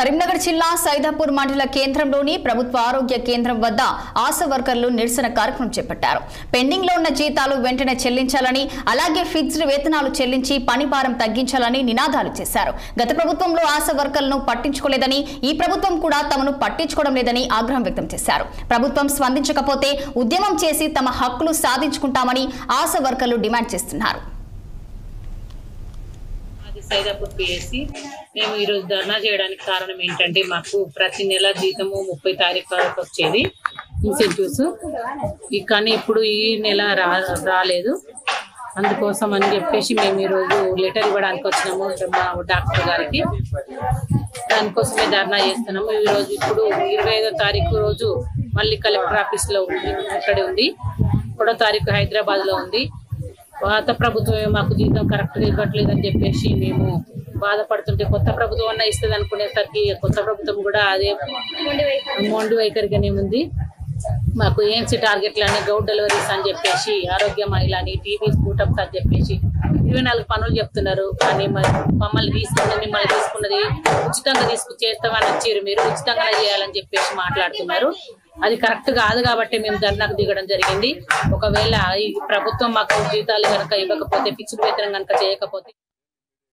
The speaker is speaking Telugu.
కరీంనగర్ జిల్లా సైదాపూర్ మండల కేంద్రంలోని ప్రభుత్వ ఆరోగ్య కేంద్రం వద్ద ఆశా వర్కర్లు నిరసన కార్యక్రమం చేపట్టారు. పెండింగ్ లో ఉన్న జీతాలు వెంటనే చెల్లించాలని, అలాగే ఫిక్స్డ్ వేతనాలు చెల్లించి పని భారం తగ్గించాలని నినాదాలు చేశారు. గత ప్రభుత్వంలో ఆశా వర్కర్లను పట్టించుకోలేదని, ఈ ప్రభుత్వం కూడా తమను పట్టించుకోవడం లేదని ఆగ్రహం వ్యక్తం చేశారు. ప్రభుత్వం స్పందించకపోతే ఉద్యమం చేసి తమ హక్కులు సాధించుకుంటామని ఆశా వర్కర్లు డిమాండ్ చేస్తున్నారు. సైదాపూర్ పిఎస్సి మేము ఈరోజు ధర్నా చేయడానికి కారణం ఏంటంటే, మాకు ప్రతి నెల జీతము 30 తారీఖు వరకు వచ్చేది ఇన్సెంటివ్స్, కానీ ఇప్పుడు ఈ నెల రాలేదు. అందుకోసం అని చెప్పేసి మేము ఈరోజు లెటర్ ఇవ్వడానికి వచ్చినాము మా డాక్టర్ గారికి. దానికోసమే ధర్నా చేస్తున్నాము. ఈరోజు ఇప్పుడు 25వ తారీఖు రోజు మళ్ళీ కలెక్టర్ ఆఫీస్లో ఉంది, ఇక్కడే ఉంది. 1వ తారీఖు హైదరాబాద్లో ఉంది. పాత ప్రభుత్వమే మాకు జీతం కరెక్ట్గా ఇవ్వట్లేదని చెప్పేసి మేము బాధపడుతుంటే, కొత్త ప్రభుత్వం అన్నా ఇస్తుంది అనుకునేసరికి కొత్త ప్రభుత్వం కూడా అదే మొండి వైఖరిగానే ఉంది. మాకు ఏఎన్సీ టార్గెట్లని, గౌడ్ డెలివరీస్ అని చెప్పేసి, ఆరోగ్య మహిళ అని, టీవీ స్కూటప్స్ అని చెప్పేసి 24 పనులు చెప్తున్నారు. కానీ మిమ్మల్ని తీసుకున్నది ఉచితంగా చేస్తామని వచ్చారు, మీరు ఉచితంగానే చేయాలని చెప్పేసి మాట్లాడుతున్నారు. అది కరెక్ట్ కాదు కాబట్టి మేము ధర్నాకు దిగడం జరిగింది. ఒకవేళ ఈ ప్రభుత్వం మాకు జీతాలు కనుక ఇవ్వకపోతే, ఫిక్స్డ్ వేతనం కనుక చేయకపోతే